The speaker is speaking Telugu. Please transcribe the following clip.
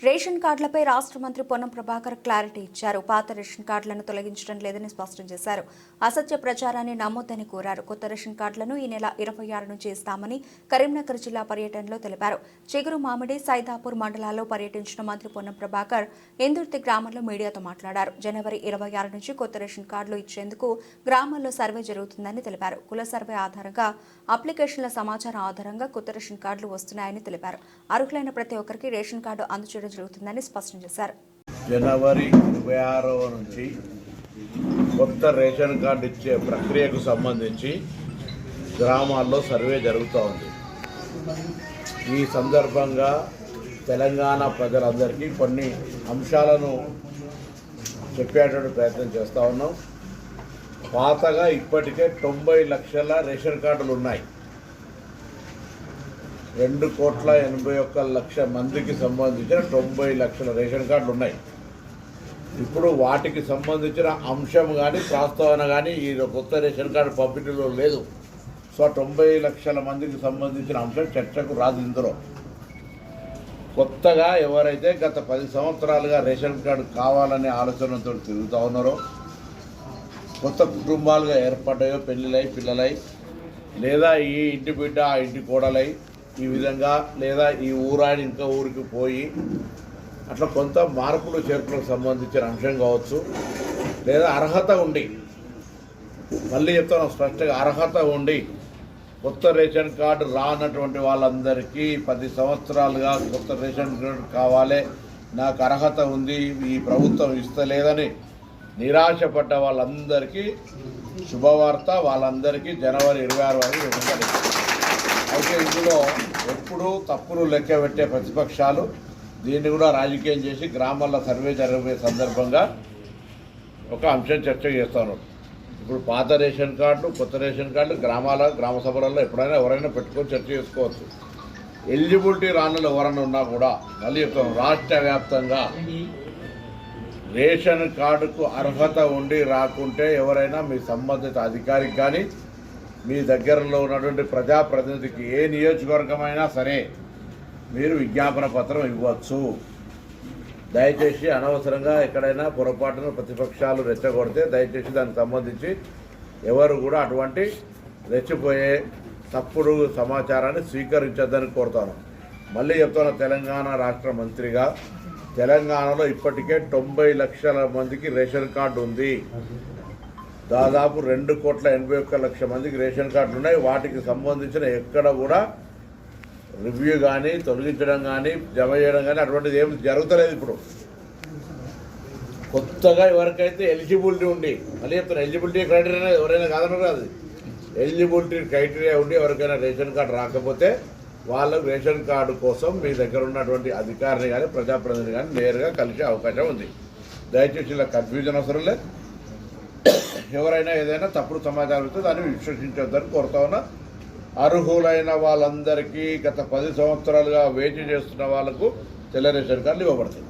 రేషన్ కార్డులపై రాష్ట్ర మంత్రి పొన్నం ప్రభాకర్ క్లారిటీ ఇచ్చారు. పాత రేషన్ కార్డులను తొలగించడం లేదని స్పష్టం చేశారు. అసత్య ప్రచారాన్ని నమ్మొద్దని కోరారు. కొత్త రేషన్ కార్డులను ఈ నెల 26 నుంచి ఇస్తామని కరీంనగర్ జిల్లా పర్యటనలో తెలిపారు. చిగురు మామిడి, సైదాపూర్ మండలాల్లో పర్యటించిన మంత్రి పొన్నం ప్రభాకర్ ఇందుర్తి గ్రామంలో మీడియాతో మాట్లాడారు. జనవరి 26 నుంచి కొత్త రేషన్ కార్డులు ఇచ్చేందుకు గ్రామాల్లో సర్వే జరుగుతుందని తెలిపారు. కుల సర్వే ఆధారంగా అప్లికేషన్ల సమాచారం ఆధారంగా కొత్త రేషన్ కార్డులు వస్తున్నాయని తెలిపారు. అర్హులైన ప్రతి ఒక్కరికి రేషన్ కార్డు అందజేయడం జరుగుతుందని స్పష్టం చేశారు. జనవరి 26 నుంచి కొత్త రేషన్ కార్డు ఇచ్చే ప్రక్రియకు సంబంధించి గ్రామాల్లో సర్వే జరుగుతూ ఉంది. ఈ సందర్భంగా తెలంగాణ ప్రజలందరికీ కొన్ని అంశాలను చెప్పేటువంటి ప్రయత్నం చేస్తూ ఉన్నాం. పాతగా ఇప్పటికే 90 లక్షల రేషన్ కార్డులు ఉన్నాయి. 2,81,00,000 మందికి సంబంధించిన 90 లక్షల రేషన్ కార్డులు ఉన్నాయి. ఇప్పుడు వాటికి సంబంధించిన అంశం కానీ ప్రస్తావన కానీ ఈ కొత్త రేషన్ కార్డు పంపిణీలో లేదు. సో 90 లక్షల మందికి సంబంధించిన అంశం చర్చకు రాదు. ఇందులో కొత్తగా ఎవరైతే గత 10 సంవత్సరాలుగా రేషన్ కార్డు కావాలనే ఆలోచనతో తిరుగుతూ ఉన్నారో, కొత్త కుటుంబాలుగా ఏర్పడ్డాయో, పెళ్ళిళ్ళై పిల్లలై, లేదా ఈ ఇంటి బిడ్డ ఆ ఇంటి కోడలై, ఈ విధంగా లేదా ఈ ఊరాని ఇంకా ఊరికి పోయి అట్లా కొంత మార్పులు చేర్పులకు సంబంధించిన అంశం కావచ్చు, లేదా అర్హత ఉండి, మళ్ళీ చెప్తాను స్పష్టంగా, అర్హత ఉండి కొత్త రేషన్ కార్డు రానటువంటి వాళ్ళందరికీ 10 సంవత్సరాలుగా కొత్త రేషన్ కార్డు కావాలి, నాకు అర్హత ఉంది, ఈ ప్రభుత్వం ఇస్తలేదని నిరాశపడ్డ వాళ్ళందరికీ శుభవార్త. వాళ్ళందరికీ జనవరి 26 వరకు ఇవ్వాలి. అయితే ఇందులో ఎప్పుడూ తప్పులు లెక్క పెట్టే ప్రతిపక్షాలు దీన్ని కూడా రాజకీయం చేసి గ్రామాల్లో సర్వే జరిగే సందర్భంగా ఒక అంశం చర్చ చేస్తాను. ఇప్పుడు పాత రేషన్ కార్డు, కొత్త రేషన్ కార్డు గ్రామ సభలలో ఎప్పుడైనా ఎవరైనా పెట్టుకొని చర్చ చేసుకోవచ్చు. ఎలిజిబిలిటీ రానులు ఎవరైనా ఉన్నా కూడా మళ్ళీ చెప్తాను, రాష్ట్ర వ్యాప్తంగా రేషన్ కార్డుకు అర్హత ఉండి రాకుంటే ఎవరైనా మీ సంబంధిత అధికారికి కానీ మీ దగ్గరలో ఉన్నటువంటి ప్రజాప్రతినిధికి ఏ నియోజకవర్గమైనా సరే మీరు విజ్ఞాపన పత్రం ఇవ్వచ్చు. దయచేసి అనవసరంగా ఎక్కడైనా పొరపాటున ప్రతిపక్షాలు రెచ్చగొడితే దయచేసి దానికి సంబంధించి ఎవరు కూడా అటువంటి రెచ్చిపోయే తప్పుడు సమాచారాన్ని స్వీకరించొద్దని కోరుతాను. మళ్ళీ చెప్తాను, తెలంగాణ రాష్ట్ర మంత్రిగా తెలంగాణలో ఇప్పటికే 90 లక్షల మందికి రేషన్ కార్డు ఉంది. దాదాపు 2,81,00,000 మందికి రేషన్ కార్డులు ఉన్నాయి. వాటికి సంబంధించిన ఎక్కడ కూడా రివ్యూ కానీ, తొలగించడం కానీ, జమ చేయడం కానీ అటువంటిది ఏమి జరుగుతలేదు. ఇప్పుడు కొత్తగా ఎవరికైతే ఎలిజిబిలిటీ ఉండి, మళ్ళీ చెప్తాను, ఎలిజిబిలిటీ క్రైటీరియా ఎవరైనా కాదన్నారు కాదు, ఎలిజిబిలిటీ క్రైటీరియా ఉండి ఎవరికైనా రేషన్ కార్డు రాకపోతే వాళ్ళకు రేషన్ కార్డు కోసం మీ దగ్గర ఉన్నటువంటి అధికారిని కానీ ప్రజాప్రతినిధి కానీ నేరుగా కలిసే అవకాశం ఉంది. దయచేసి ఇలా కన్ఫ్యూజన్ అవసరం లేదు. ఎవరైనా ఏదైనా తప్పుడు సమాచారం ఇస్తే దాన్ని విశ్వసించొద్దని కోరుతా ఉన్నా. అర్హులైన వాళ్ళందరికీ గత 10 సంవత్సరాలుగా వేచి చేస్తున్న వాళ్లకు తెల్ల రేషన్ కార్డులు ఇవ్వబడతాయి.